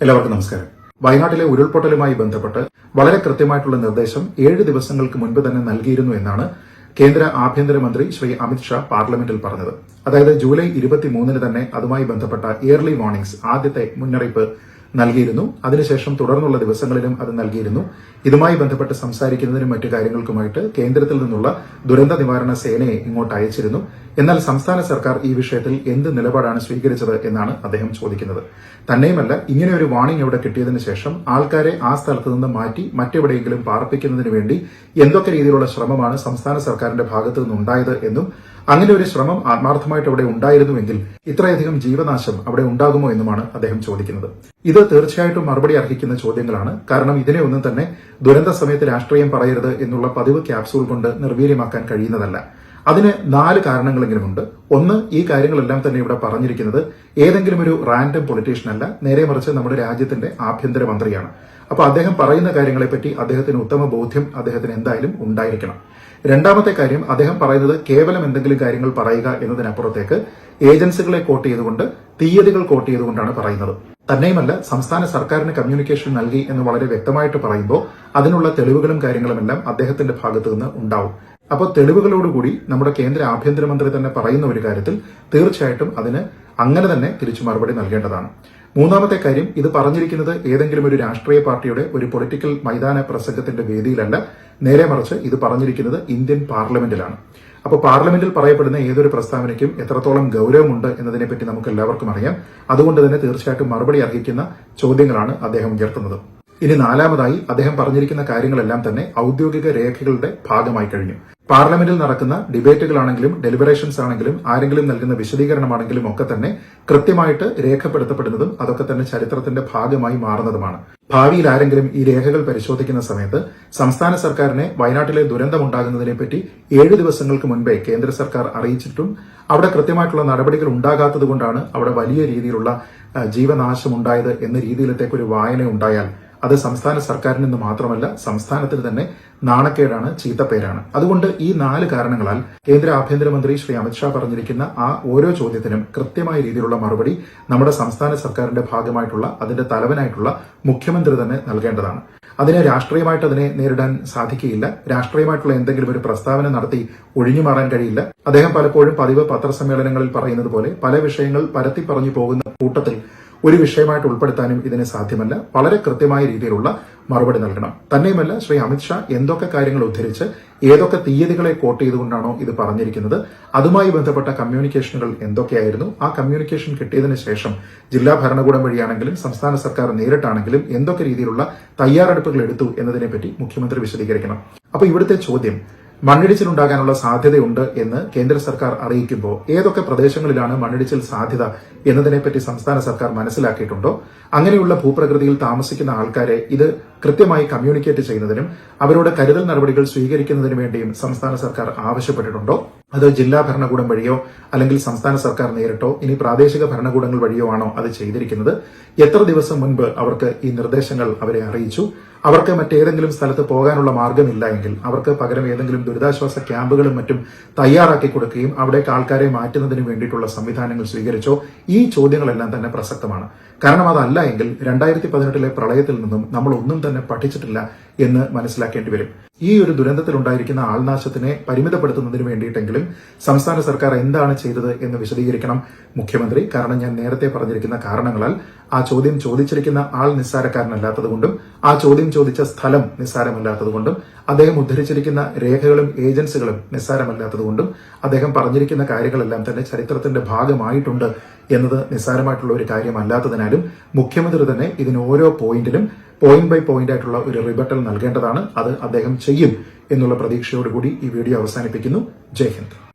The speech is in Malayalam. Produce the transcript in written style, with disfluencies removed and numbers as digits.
എല്ലാവർക്കും നമസ്കാരം. വയനാട്ടിലെ ഉരുൾപൊട്ടലുമായി ബന്ധപ്പെട്ട് വളരെ കൃത്യമായിട്ടുള്ള നിർദ്ദേശം 7 ദിവസങ്ങൾക്ക് മുൻപ് തന്നെ നൽകിയിരുന്നു എന്നാണ് കേന്ദ്ര ആഭ്യന്തരമന്ത്രി ശ്രീ അമിത് ഷാ പാർലമെന്റിൽ പറഞ്ഞത്. അതായത് ജൂലൈ 23 തന്നെ അതുമായി ബന്ധപ്പെട്ട ഏർലി വാർണിംഗ്സ്, ആദ്യത്തെ മുന്നറിയിപ്പ് നൽകിയിരുന്നു. അതിനുശേഷം തുടർന്നുള്ള ദിവസങ്ങളിലും അത് നൽകിയിരുന്നു. ഇതുമായി ബന്ധപ്പെട്ട് സംസാരിക്കുന്നതിനും മറ്റു കാര്യങ്ങൾക്കുമായിട്ട് കേന്ദ്രത്തിൽ നിന്നുള്ള ദുരന്ത നിവാരണ സേനയെ ഇങ്ങോട്ട് അയച്ചിരുന്നു. എന്നാൽ സംസ്ഥാന സർക്കാർ ഈ വിഷയത്തിൽ എന്ത് നിലപാടാണ് സ്വീകരിച്ചത് എന്നാണ് അദ്ദേഹം ചോദിക്കുന്നത്. തന്നെയുമല്ല, ഇങ്ങനെ ഒരു വാർണിംഗ് ഇവിടെ കിട്ടിയതിനു ശേഷം ആൾക്കാരെ ആ സ്ഥലത്ത് നിന്ന് മാറ്റി മറ്റെവിടെയെങ്കിലും പാർപ്പിക്കുന്നതിന് വേണ്ടി എന്തൊക്കെ രീതിയിലുള്ള ശ്രമമാണ് സംസ്ഥാന സർക്കാരിന്റെ ഭാഗത്തു നിന്നുണ്ടായത് എന്നും അങ്ങനെ ഒരു ശ്രമം ആത്മാർത്ഥമായിട്ട് അവിടെ ഉണ്ടായിരുന്നുവെങ്കിൽ ഇത്രയധികം ജീവനാശം അവിടെ ഉണ്ടാകുമോ എന്നുമാണ് അദ്ദേഹം ചോദിക്കുന്നത്. ഇത് തീർച്ചയായിട്ടും മറുപടി അർഹിക്കുന്ന ചോദ്യങ്ങളാണ്. കാരണം ഇതിനെ ഒന്നും തന്നെ ദുരന്ത സമയത്ത് രാഷ്ട്രീയം പറയരുത് എന്നുള്ള പതിവ് ക്യാപ്സൂൾ കൊണ്ട് നിർവീര്യമാക്കാൻ കഴിയുന്നതല്ല. അതിന് 4 കാരണങ്ങളെങ്കിലുമുണ്ട്. ഒന്ന്, ഈ കാര്യങ്ങളെല്ലാം തന്നെ ഇവിടെ പറഞ്ഞിരിക്കുന്നത് ഏതെങ്കിലും ഒരു റാൻഡം പൊളിറ്റീഷ്യൻ അല്ല, നേരെ മറിച്ച് നമ്മുടെ രാജ്യത്തിന്റെ ആഭ്യന്തരമന്ത്രിയാണ്. അപ്പോൾ അദ്ദേഹം പറയുന്ന കാര്യങ്ങളെപ്പറ്റി അദ്ദേഹത്തിന് ഉത്തമ ബോധ്യം അദ്ദേഹത്തിന് എന്തായാലും ഉണ്ടായിരിക്കണം. രണ്ടാമത്തെ കാര്യം, അദ്ദേഹം പറയുന്നത് കേവലം എന്തെങ്കിലും കാര്യങ്ങൾ പറയുക എന്നതിനപ്പുറത്തേക്ക് ഏജൻസികളെ കോട്ട് ചെയ്തുകൊണ്ട്, തീയതികൾ കോട്ട് ചെയ്തുകൊണ്ടാണ് പറയുന്നത്. തന്നെയുമല്ല, സംസ്ഥാന സർക്കാരിന് കമ്മ്യൂണിക്കേഷൻ നൽകി എന്ന് വളരെ വ്യക്തമായിട്ട് പറയുമ്പോൾ അതിനുള്ള തെളിവുകളും കാര്യങ്ങളുമെല്ലാം അദ്ദേഹത്തിന്റെ ഭാഗത്തു നിന്ന് ഉണ്ടാവും. അപ്പോൾ തെളിവുകളോടുകൂടി നമ്മുടെ കേന്ദ്ര ആഭ്യന്തരമന്ത്രി തന്നെ പറയുന്ന ഒരു കാര്യത്തിൽ തീർച്ചയായിട്ടും അതിന് അങ്ങനെ തന്നെ തിരിച്ചു മറുപടി നൽകേണ്ടതാണ്. മൂന്നാമത്തെ കാര്യം, ഇത് പറഞ്ഞിരിക്കുന്നത് ഏതെങ്കിലും ഒരു രാഷ്ട്രീയ പാർട്ടിയുടെ ഒരു പൊളിറ്റിക്കൽ മൈതാന പ്രസംഗത്തിന്റെ വേദിയിലല്ല, നേരെ മറിച്ച് ഇത് പറഞ്ഞിരിക്കുന്നത് ഇന്ത്യൻ പാർലമെന്റിലാണ്. അപ്പോൾ പാർലമെന്റിൽ പറയപ്പെടുന്ന ഏതൊരു പ്രസ്താവനയ്ക്കും എത്രത്തോളം ഗൌരവമുണ്ട് എന്നതിനെപ്പറ്റി നമുക്ക് എല്ലാവർക്കും അറിയാം. അതുകൊണ്ട് തന്നെ തീർച്ചയായിട്ടും മറുപടി അർഹിക്കുന്ന ചോദ്യങ്ങളാണ് അദ്ദേഹം ഉയർത്തുന്നത്. ഇനി നാലാമതായി, അദ്ദേഹം പറഞ്ഞിരിക്കുന്ന കാര്യങ്ങളെല്ലാം തന്നെ ഔദ്യോഗിക രേഖകളുടെ ഭാഗമായി കഴിഞ്ഞു. പാർലമെന്റിൽ നടക്കുന്ന ഡിബേറ്റുകളാണെങ്കിലും ഡെലിബറേഷൻസ് ആണെങ്കിലും ആരെങ്കിലും നൽകുന്ന വിശദീകരണമാണെങ്കിലും ഒക്കെ തന്നെ കൃത്യമായിട്ട് രേഖപ്പെടുത്തപ്പെടുന്നതും അതൊക്കെ തന്നെ ചരിത്രത്തിന്റെ ഭാഗമായി മാറുന്നതുമാണ്. ഭാവിയിൽ ആരെങ്കിലും ഈ രേഖകൾ പരിശോധിക്കുന്ന സമയത്ത് സംസ്ഥാന സർക്കാരിനെ വയനാട്ടിലെ ദുരന്തമുണ്ടാകുന്നതിനെപ്പറ്റി 7 ദിവസങ്ങൾക്ക് മുൻപേ കേന്ദ്ര സർക്കാർ അറിയിച്ചിട്ടും അവിടെ കൃത്യമായിട്ടുള്ള നടപടികൾ ഉണ്ടാകാത്തതുകൊണ്ടാണ് അവിടെ വലിയ രീതിയിലുള്ള ജീവനാശമുണ്ടായത് എന്ന രീതിയിലത്തേക്ക് ഒരു വായന ഉണ്ടായാൽ അത് സംസ്ഥാന സർക്കാരിൽ നിന്ന് മാത്രമല്ല സംസ്ഥാനത്തിന് തന്നെ നാണക്കേടാണ്, ചീത്തപ്പേരാണ്. അതുകൊണ്ട് ഈ 4 കാരണങ്ങളാൽ കേന്ദ്ര ആഭ്യന്തരമന്ത്രി ശ്രീ അമിത്ഷാ പറഞ്ഞിരിക്കുന്ന ആ ഓരോ ചോദ്യത്തിനും കൃത്യമായ രീതിയിലുള്ള മറുപടി നമ്മുടെ സംസ്ഥാന സർക്കാരിന്റെ ഭാഗമായിട്ടുള്ള അതിന്റെ തലവനായിട്ടുള്ള മുഖ്യമന്ത്രി തന്നെ നൽകേണ്ടതാണ്. അതിനെ രാഷ്ട്രീയമായിട്ട് അതിനെ നേരിടാൻ സാധിക്കുകയില്ല. രാഷ്ട്രീയമായിട്ടുള്ള എന്തെങ്കിലും ഒരു പ്രസ്താവന നടത്തി ഒഴിഞ്ഞു മാറാൻ കഴിയില്ല. അദ്ദേഹം പലപ്പോഴും പതിവ് പത്രസമ്മേളനങ്ങളിൽ പറയുന്നത് പോലെ പല വിഷയങ്ങൾ പരത്തി പറഞ്ഞു പോകുന്ന കൂട്ടത്തിൽ ഒരു വിഷയമായിട്ട് ഉൾപ്പെടുത്താനും ഇതിന് സാധ്യമല്ല. വളരെ കൃത്യമായ രീതിയിലുള്ള മറുപടി നൽകണം. തന്നെയുമല്ല, ശ്രീ അമിത്ഷാ എന്തൊക്കെ കാര്യങ്ങൾ ഉദ്ധരിച്ച് ഏതൊക്കെ തീയതികളെ കോട്ട് ചെയ്തുകൊണ്ടാണോ ഇത് പറഞ്ഞിരിക്കുന്നത്, അതുമായി ബന്ധപ്പെട്ട കമ്മ്യൂണിക്കേഷനുകൾ എന്തൊക്കെയായിരുന്നു, ആ കമ്മ്യൂണിക്കേഷൻ കിട്ടിയതിനു ശേഷം ജില്ലാ ഭരണകൂടം വഴിയാണെങ്കിലും സംസ്ഥാന സർക്കാർ നേരിട്ടാണെങ്കിലും എന്തൊക്കെ രീതിയിലുള്ള തയ്യാറെടുപ്പുകൾ എടുത്തു എന്നതിനെപ്പറ്റി മുഖ്യമന്ത്രി വിശദീകരിക്കണം. അപ്പോൾ ഇവിടുത്തെ ചോദ്യം, മണ്ണിടിച്ചിലുണ്ടാകാനുള്ള സാധ്യതയുണ്ട് എന്ന് കേന്ദ്ര സർക്കാർ അറിയിക്കുമ്പോൾ ഏതൊക്കെ പ്രദേശങ്ങളിലാണ് മണ്ണിടിച്ചിൽ സാധ്യത എന്നതിനെപ്പറ്റി സംസ്ഥാന സർക്കാർ മനസ്സിലാക്കിയിട്ടുണ്ടോ? അങ്ങനെയുള്ള ഭൂപ്രകൃതിയിൽ താമസിക്കുന്ന ആൾക്കാരെ ഇത് കൃത്യമായി കമ്മ്യൂണിക്കേറ്റ് ചെയ്യുന്നതിനും അവരോട് കരുതൽ നടപടികൾ സ്വീകരിക്കുന്നതിനു വേണ്ടിയും സംസ്ഥാന സർക്കാർ ആവശ്യപ്പെട്ടിട്ടുണ്ടോ? അത് ജില്ലാ ഭരണകൂടം വഴിയോ അല്ലെങ്കിൽ സംസ്ഥാന സർക്കാർ നേരിട്ടോ ഇനി പ്രാദേശിക ഭരണകൂടങ്ങൾ വഴിയോ ആണോ അത് ചെയ്തിരിക്കുന്നത്? എത്ര ദിവസം മുൻപ് അവർക്ക് ഈ നിർദ്ദേശങ്ങൾ അവരെ അറിയിച്ചു? അവർക്ക് മറ്റേതെങ്കിലും സ്ഥലത്ത് പോകാനുള്ള മാർഗമില്ല എങ്കിൽ അവർക്ക് പകരം ഏതെങ്കിലും ദുരിതാശ്വാസ ക്യാമ്പുകളും മറ്റും തയ്യാറാക്കി കൊടുക്കുകയും അവിടേക്ക് ആൾക്കാരെ മാറ്റുന്നതിന് വേണ്ടിയിട്ടുള്ള സംവിധാനങ്ങൾ സ്വീകരിച്ചോ? ഈ ചോദ്യങ്ങളെല്ലാം തന്നെ പ്രസക്തമാണ്. കാരണം അതല്ല എങ്കിൽ 2018 പ്രളയത്തിൽ നിന്നും നമ്മൾ ഒന്നും തന്നെ പഠിച്ചിട്ടില്ല എന്ന് മനസ്സിലാക്കേണ്ടി വരും. ഈ ഒരു ദുരന്തത്തിലുണ്ടായിരിക്കുന്ന ആൾനാശത്തിനെ പരിമിതപ്പെടുത്തുന്നതിന് വേണ്ടിയിട്ടെങ്കിലും സംസ്ഥാന സർക്കാർ എന്താണ് ചെയ്തത് എന്ന് വിശദീകരിക്കണം മുഖ്യമന്ത്രി. കാരണം ഞാൻ നേരത്തെ പറഞ്ഞിരിക്കുന്ന കാരണങ്ങളാൽ ആ ചോദ്യം ചോദിച്ചിരിക്കുന്ന ആൾ നിസ്സാരക്കാരനല്ലാത്തതുകൊണ്ടും ആ ചോദ്യം ചോദിച്ച സ്ഥലം നിസ്സാരമല്ലാത്തതുകൊണ്ടും അദ്ദേഹം ഉദ്ധരിച്ചിരിക്കുന്ന രേഖകളും ഏജൻസികളും നിസ്സാരമല്ലാത്തതുകൊണ്ടും അദ്ദേഹം പറഞ്ഞിരിക്കുന്ന കാര്യങ്ങളെല്ലാം തന്നെ ചരിത്രത്തിന്റെ ഭാഗമായിട്ടുണ്ട് എന്നത് നിസ്സാരമായിട്ടുള്ള ഒരു കാര്യമല്ലാത്തതിനാലും മുഖ്യമന്ത്രി തന്നെ ഇതിന് ഓരോ പോയിന്റിലും പോയിന്റ് ബൈ പോയിന്റ് ആയിട്ടുള്ള ഒരു റിബട്ടൽ നൽകേണ്ടതാണ്. അത് അദ്ദേഹം ചെയ്യും എന്നുള്ള പ്രതീക്ഷയോടുകൂടി ഈ വീഡിയോ അവസാനിപ്പിക്കുന്നു. ജയ് ഹിന്ദ്.